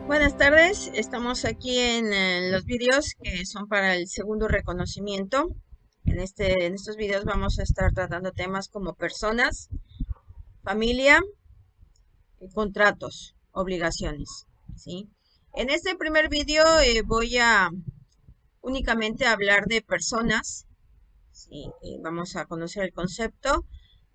Buenas tardes, estamos aquí en los vídeos que son para el segundo reconocimiento. En estos vídeos vamos a estar tratando temas como personas, familia, contratos, obligaciones, ¿sí? En este primer vídeo voy a únicamente hablar de personas, ¿sí? Vamos a conocer el concepto,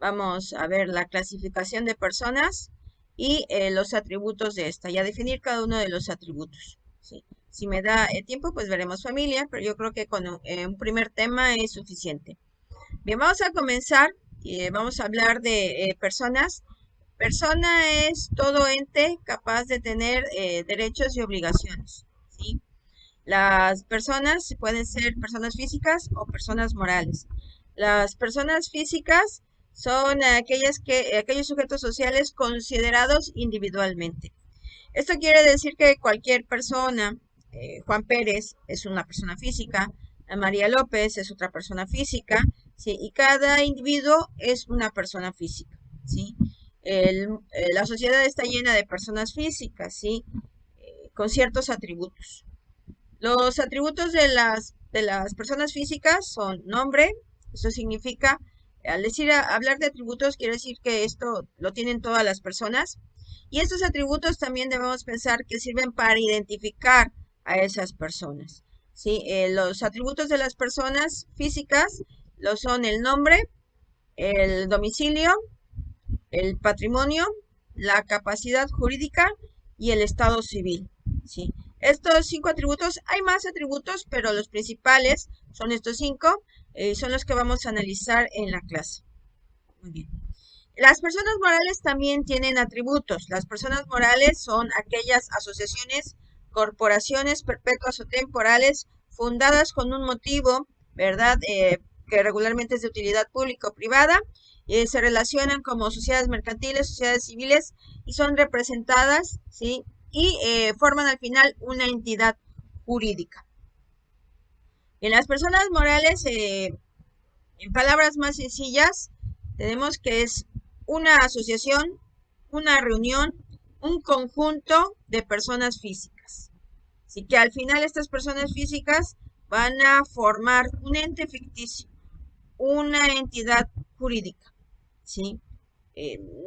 vamos a ver la clasificación de personas y los atributos de esta, y a definir cada uno de los atributos, ¿sí? Si me da tiempo, pues veremos familia, pero yo creo que con un primer tema es suficiente. Bien, vamos a comenzar y vamos a hablar de personas. Persona es todo ente capaz de tener derechos y obligaciones, ¿sí? Las personas pueden ser personas físicas o personas morales. Las personas físicas son aquellos sujetos sociales considerados individualmente. Esto quiere decir que cualquier persona, Juan Pérez es una persona física, María López es otra persona física, ¿sí? Y cada individuo es una persona física, ¿sí? La sociedad está llena de personas físicas, ¿sí? Con ciertos atributos. Los atributos de las personas físicas son nombre, eso significa, al decir hablar de atributos, quiere decir que esto lo tienen todas las personas. Y estos atributos también debemos pensar que sirven para identificar a esas personas, ¿sí? Los atributos de las personas físicas lo son el nombre, el domicilio, el patrimonio, la capacidad jurídica y el estado civil, ¿sí? Estos 5 atributos, hay más atributos, pero los principales son estos 5, son los que vamos a analizar en la clase. Muy bien. Las personas morales también tienen atributos. Las personas morales son aquellas asociaciones, corporaciones perpetuas o temporales fundadas con un motivo, ¿verdad? Que regularmente es de utilidad pública o privada. Se relacionan como sociedades mercantiles, sociedades civiles y son representadas, ¿sí? Y forman al final una entidad jurídica. En las personas morales, en palabras más sencillas, tenemos que es una asociación, una reunión, un conjunto de personas físicas. Así que al final estas personas físicas van a formar un ente ficticio, una entidad jurídica, ¿sí?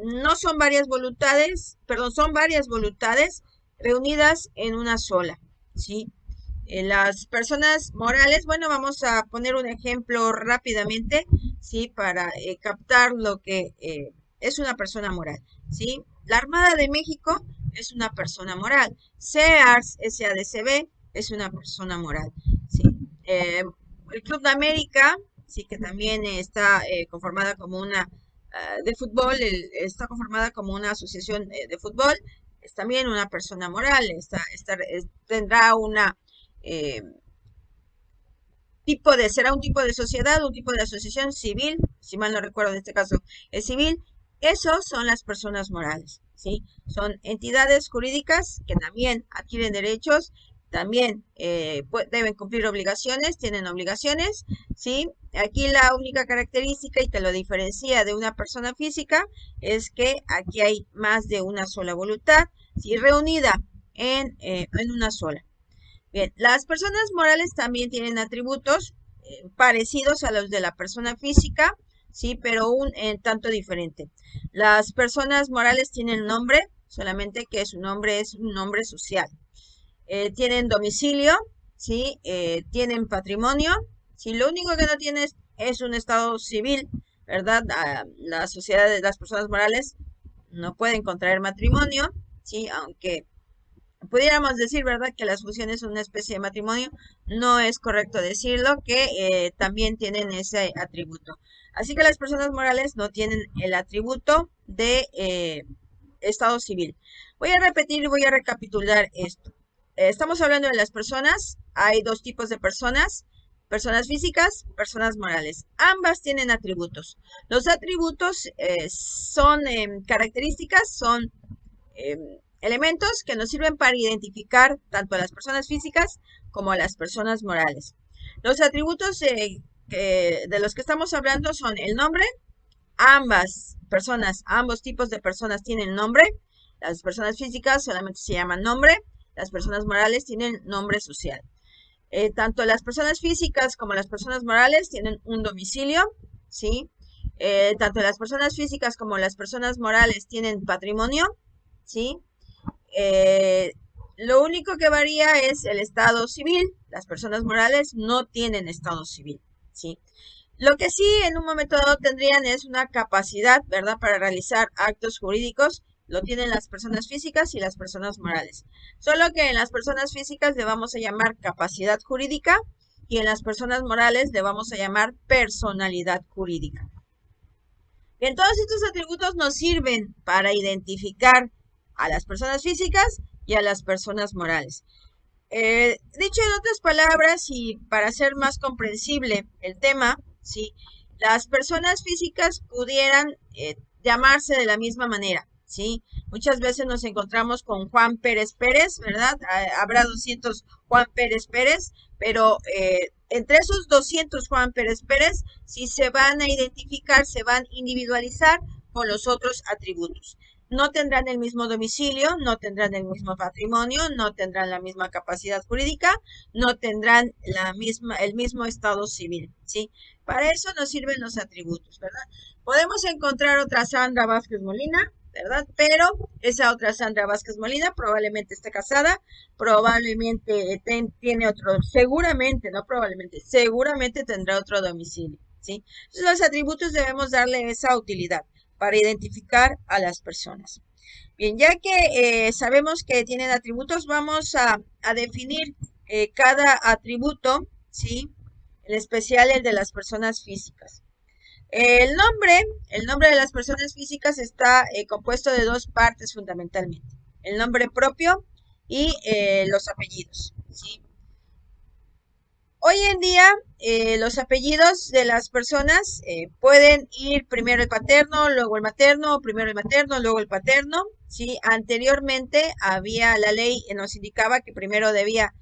No son varias voluntades, perdón, son varias voluntades reunidas en una sola, ¿sí? Las personas morales, bueno, vamos a poner un ejemplo rápidamente, ¿sí? Para captar lo que es una persona moral, ¿sí? La Armada de México es una persona moral. Sears, SADCB, es una persona moral, ¿sí? El Club de América, sí, que también está conformada como una de fútbol, está conformada como una asociación de fútbol, es también una persona moral, tendrá una eh, será un tipo de sociedad, un tipo de asociación civil, si mal no recuerdo en este caso es civil. Esos son las personas morales, ¿sí? Son entidades jurídicas que también adquieren derechos, también deben cumplir obligaciones, tienen obligaciones, ¿sí? Aquí la única característica y que lo diferencia de una persona física es que aquí hay más de una sola voluntad, ¿sí? Reunida en una sola. Bien, las personas morales también tienen atributos parecidos a los de la persona física, sí, pero un tanto diferente. Las personas morales tienen nombre, solamente que su nombre es un nombre social. Tienen domicilio, sí, tienen patrimonio, sí, lo único que no tienen es un estado civil, ¿verdad? La sociedad de las personas morales no pueden contraer matrimonio, sí, aunque pudiéramos decir, ¿verdad?, que las fusiones son una especie de matrimonio, no es correcto decirlo, que también tienen ese atributo. Así que las personas morales no tienen el atributo de estado civil. Voy a repetir y voy a recapitular esto. Estamos hablando de las personas, hay dos tipos de personas, personas físicas, personas morales. Ambas tienen atributos. Los atributos son características, son elementos que nos sirven para identificar tanto a las personas físicas como a las personas morales. Los atributos de los que estamos hablando son el nombre. Ambas personas, ambos tipos de personas tienen nombre. Las personas físicas solamente se llaman nombre. las personas morales tienen nombre social. Tanto las personas físicas como las personas morales tienen un domicilio, ¿sí? Tanto las personas físicas como las personas morales tienen patrimonio, ¿sí? Eh, lo único que varía es el estado civil. Las personas morales no tienen estado civil, ¿sí? Lo que sí en un momento dado tendrían es una capacidad, ¿verdad?, para realizar actos jurídicos. Lo tienen las personas físicas y las personas morales. Solo que en las personas físicas le vamos a llamar capacidad jurídica y en las personas morales le vamos a llamar personalidad jurídica. Bien, todos estos atributos nos sirven para identificar a las personas físicas y a las personas morales. Dicho en otras palabras y para hacer más comprensible el tema, ¿sí? Las personas físicas pudieran llamarse de la misma manera, ¿sí? Muchas veces nos encontramos con Juan Pérez Pérez, ¿verdad? Habrá 200 Juan Pérez Pérez, pero entre esos 200 Juan Pérez Pérez, sí se van a identificar, se van a individualizar con los otros atributos. No tendrán el mismo domicilio, no tendrán el mismo patrimonio, no tendrán la misma capacidad jurídica, no tendrán el mismo estado civil, ¿sí? Para eso nos sirven los atributos, ¿verdad? Podemos encontrar otra Sandra Vázquez Molina, ¿verdad? Pero esa otra Sandra Vázquez Molina probablemente esté casada, probablemente tiene otro, seguramente, no probablemente, seguramente tendrá otro domicilio, ¿sí? Entonces los atributos debemos darle esa utilidad para identificar a las personas. Bien, ya que sabemos que tienen atributos, vamos a definir cada atributo, ¿sí? En especial el de las personas físicas. El nombre de las personas físicas está compuesto de dos partes fundamentalmente. El nombre propio y los apellidos, ¿sí? Hoy en día, los apellidos de las personas pueden ir primero el paterno, luego el materno, o primero el materno, luego el paterno, ¿sí? Anteriormente había la ley que nos indicaba que primero debía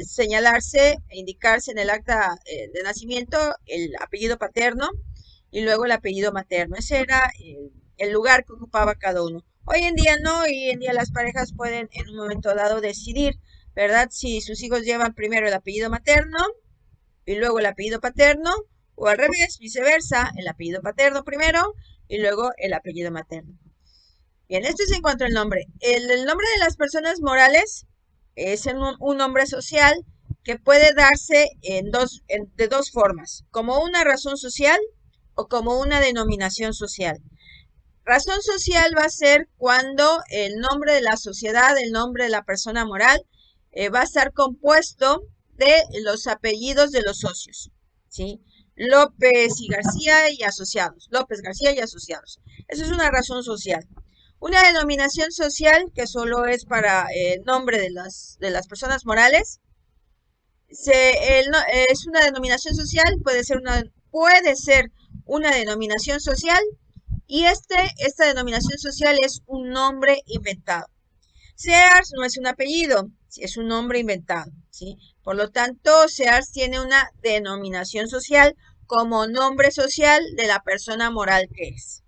señalarse e indicarse en el acta de nacimiento el apellido paterno y luego el apellido materno. Ese era el lugar que ocupaba cada uno. Hoy en día no, hoy en día las parejas pueden en un momento dado decidir, ¿verdad? Si sus hijos llevan primero el apellido materno y luego el apellido paterno, o al revés, viceversa, el apellido paterno primero y luego el apellido materno. Bien, esto es en cuanto al nombre. El nombre de las personas morales es un nombre social que puede darse de dos formas, como una razón social o como una denominación social. Razón social va a ser cuando el nombre de la sociedad, el nombre de la persona moral, va a estar compuesto de los apellidos de los socios, ¿sí? López y García y asociados. López, García y asociados. Eso es una razón social. Una denominación social que solo es para el nombre de las personas morales. Es una denominación social, puede ser una denominación social y esta denominación social es un nombre inventado. Sears no es un apellido, es un nombre inventado, ¿sí? Por lo tanto, Sears tiene una denominación social como nombre social de la persona moral que es.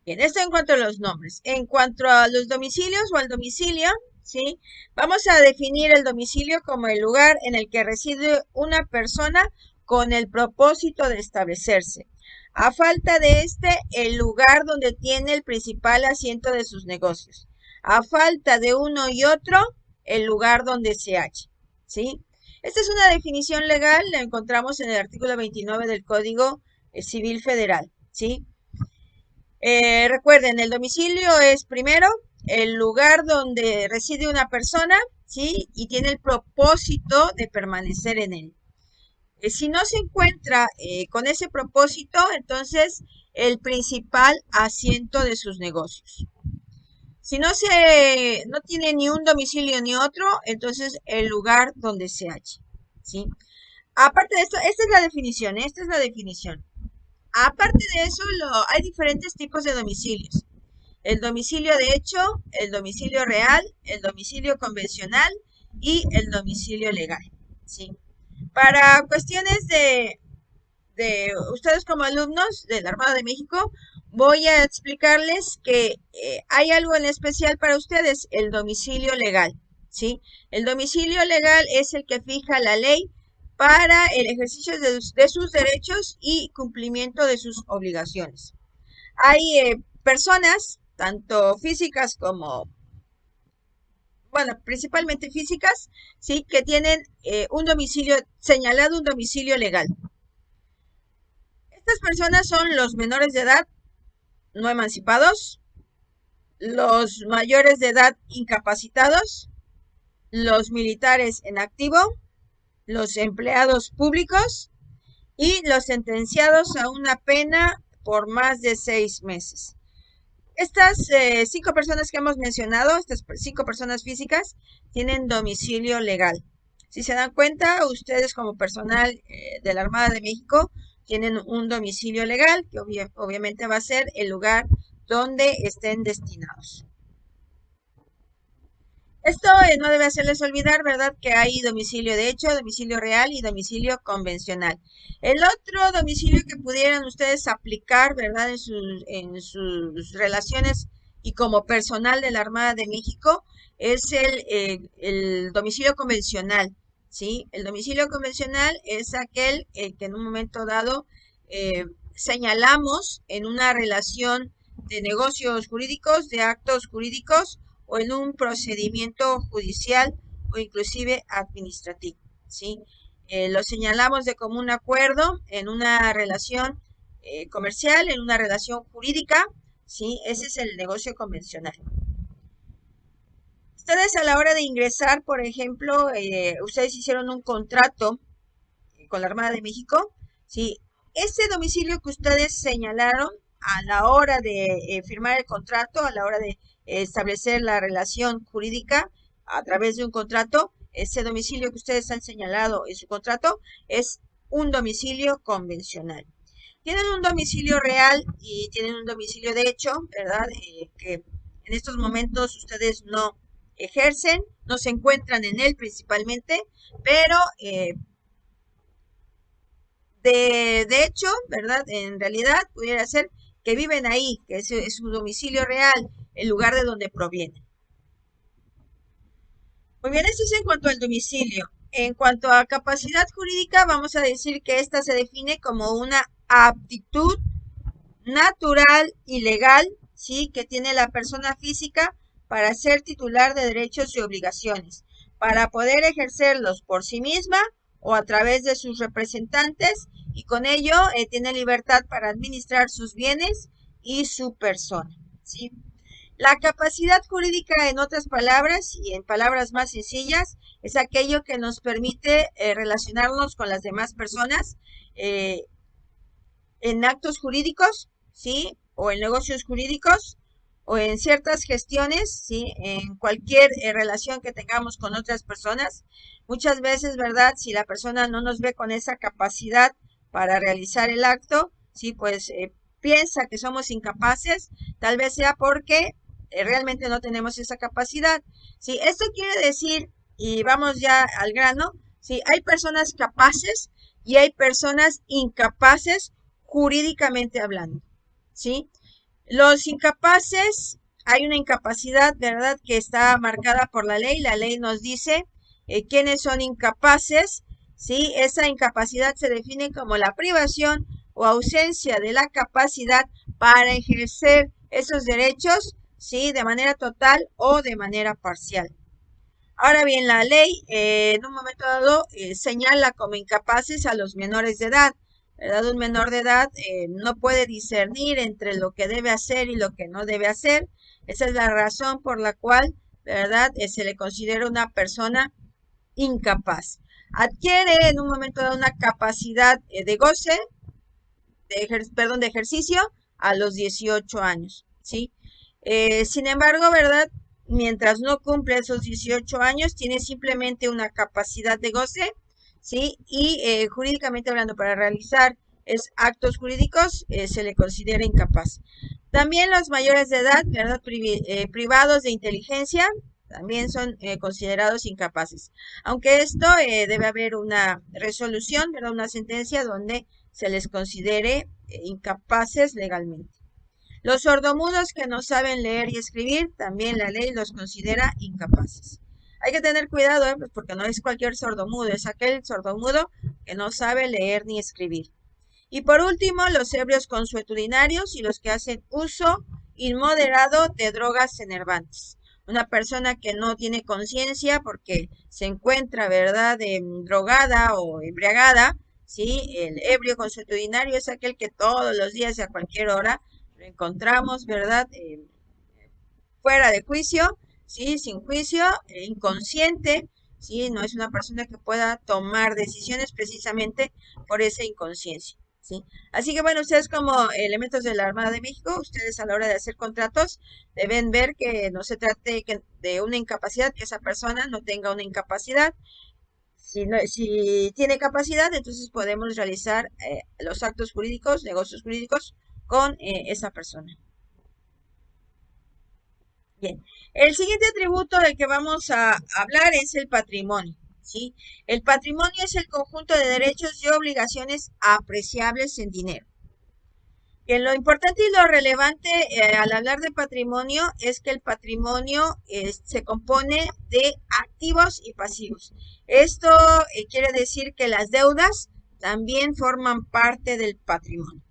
Bien, esto en cuanto a los nombres. En cuanto a los domicilios o al domicilio, ¿sí? Vamos a definir el domicilio como el lugar en el que reside una persona con el propósito de establecerse. A falta de el lugar donde tiene el principal asiento de sus negocios. A falta de uno y otro, el lugar donde se halle, ¿sí? Esta es una definición legal, la encontramos en el artículo 29 del Código Civil Federal, ¿sí? Recuerden, el domicilio es primero el lugar donde reside una persona, ¿sí? Y tiene el propósito de permanecer en él. Si no se encuentra con ese propósito, entonces el principal asiento de sus negocios. Si no tiene ni un domicilio ni otro, entonces el lugar donde se halle, ¿sí? Aparte de esto, esta es la definición. Aparte de eso, hay diferentes tipos de domicilios. El domicilio de hecho, el domicilio real, el domicilio convencional y el domicilio legal, ¿sí? Para cuestiones de ustedes como alumnos de la Armada de México, voy a explicarles que hay algo en especial para ustedes, el domicilio legal, ¿sí? El domicilio legal es el que fija la ley para el ejercicio de sus derechos y cumplimiento de sus obligaciones. Hay personas, tanto físicas como, bueno, principalmente físicas, ¿sí? Que tienen un domicilio, señalado un domicilio legal. Estas personas son los menores de edad no emancipados, los mayores de edad incapacitados, los militares en activo, los empleados públicos y los sentenciados a una pena por más de 6 meses. Estas 5 personas que hemos mencionado, estas 5 personas físicas, tienen domicilio legal. Si se dan cuenta, ustedes como personal de la Armada de México tienen un domicilio legal, que obviamente va a ser el lugar donde estén destinados. Esto no debe hacerles olvidar, ¿verdad?, que hay domicilio de hecho, domicilio real y domicilio convencional. El otro domicilio que pudieran ustedes aplicar, ¿verdad?, en sus relaciones y como personal de la Armada de México es el domicilio convencional, ¿sí? El domicilio convencional es aquel que en un momento dado señalamos en una relación de negocios jurídicos, de actos jurídicos, o en un procedimiento judicial o inclusive administrativo, ¿sí? Lo señalamos de común acuerdo en una relación comercial, en una relación jurídica, ¿sí? Ese es el negocio convencional. Ustedes a la hora de ingresar, por ejemplo, ustedes hicieron un contrato con la Armada de México, ¿sí? Ese domicilio que ustedes señalaron a la hora de firmar el contrato, a la hora de establecer la relación jurídica a través de un contrato, ese domicilio que ustedes han señalado en su contrato es un domicilio convencional. Tienen un domicilio real y tienen un domicilio de hecho, ¿verdad? Que en estos momentos ustedes no ejercen, no se encuentran en él principalmente, pero de hecho, ¿verdad? En realidad pudiera ser que viven ahí, que es su domicilio real, el lugar de donde provienen. Muy bien, esto es en cuanto al domicilio. En cuanto a capacidad jurídica, vamos a decir que esta se define como una aptitud natural y legal, ¿sí?, que tiene la persona física para ser titular de derechos y obligaciones, para poder ejercerlos por sí misma o a través de sus representantes, y con ello tiene libertad para administrar sus bienes y su persona, ¿sí? La capacidad jurídica, en otras palabras y en palabras más sencillas, es aquello que nos permite relacionarnos con las demás personas eh, en actos jurídicos, ¿sí? O en negocios jurídicos, o en ciertas gestiones, ¿sí? En cualquier relación que tengamos con otras personas. Muchas veces, ¿verdad? Si la persona no nos ve con esa capacidad para realizar el acto, ¿sí? Pues piensa que somos incapaces, tal vez sea porque realmente no tenemos esa capacidad. ¿Sí? Esto quiere decir, y vamos ya al grano, ¿sí? Hay personas capaces y hay personas incapaces jurídicamente hablando, ¿sí? Los incapaces, hay una incapacidad, ¿verdad?, que está marcada por la ley. La ley nos dice quiénes son incapaces, ¿sí? Esa incapacidad se define como la privación o ausencia de la capacidad para ejercer esos derechos, ¿sí?, de manera total o de manera parcial. Ahora bien, la ley en un momento dado señala como incapaces a los menores de edad, ¿verdad? Un menor de edad no puede discernir entre lo que debe hacer y lo que no debe hacer. Esa es la razón por la cual, ¿verdad?, se le considera una persona incapaz. Adquiere en un momento dado una capacidad de goce, de ejercicio a los 18 años, ¿sí? Sin embargo, ¿verdad?, mientras no cumple esos 18 años, tiene simplemente una capacidad de goce, ¿sí? Y jurídicamente hablando, para realizar actos jurídicos, se le considera incapaz. También los mayores de edad, ¿verdad?, privados de inteligencia, también son considerados incapaces. Aunque esto debe haber una resolución, ¿verdad?, una sentencia donde se les considere incapaces legalmente. Los sordomudos que no saben leer y escribir, también la ley los considera incapaces. Hay que tener cuidado, pues porque no es cualquier sordomudo, es aquel sordomudo que no sabe leer ni escribir. Y por último, los ebrios consuetudinarios y los que hacen uso inmoderado de drogas enervantes. Una persona que no tiene conciencia porque se encuentra, ¿verdad?, drogada o embriagada, ¿sí? El ebrio consuetudinario es aquel que todos los días y a cualquier hora lo encontramos, ¿verdad?, fuera de juicio, ¿sí? Sin juicio, inconsciente, ¿sí? No es una persona que pueda tomar decisiones precisamente por esa inconsciencia, ¿sí? Así que bueno, ustedes como elementos de la Armada de México, ustedes a la hora de hacer contratos deben ver que no se trate de una incapacidad, que esa persona no tenga una incapacidad. Si tiene capacidad, entonces podemos realizar los actos jurídicos, negocios jurídicos con esa persona. Bien, el siguiente atributo del que vamos a hablar es el patrimonio, ¿sí? El patrimonio es el conjunto de derechos y obligaciones apreciables en dinero. Bien, lo importante y lo relevante al hablar de patrimonio es que el patrimonio se compone de activos y pasivos. Esto quiere decir que las deudas también forman parte del patrimonio.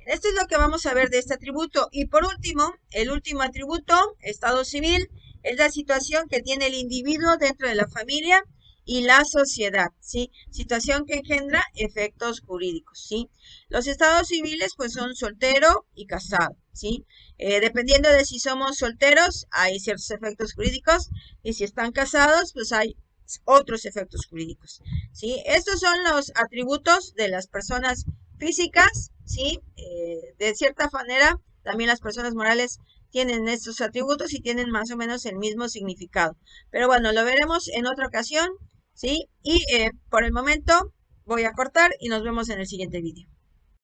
Esto es lo que vamos a ver de este atributo. Y por último, el último atributo, estado civil, es la situación que tiene el individuo dentro de la familia y la sociedad, ¿sí? Situación que engendra efectos jurídicos, ¿sí? Los estados civiles, pues, son soltero y casado, ¿sí? Dependiendo de si somos solteros, hay ciertos efectos jurídicos, y si están casados, pues hay otros efectos jurídicos, ¿sí? Estos son los atributos de las personas físicas, ¿sí? De cierta manera, también las personas morales tienen estos atributos y tienen más o menos el mismo significado. Pero bueno, lo veremos en otra ocasión, ¿sí? Y por el momento voy a cortar y nos vemos en el siguiente vídeo.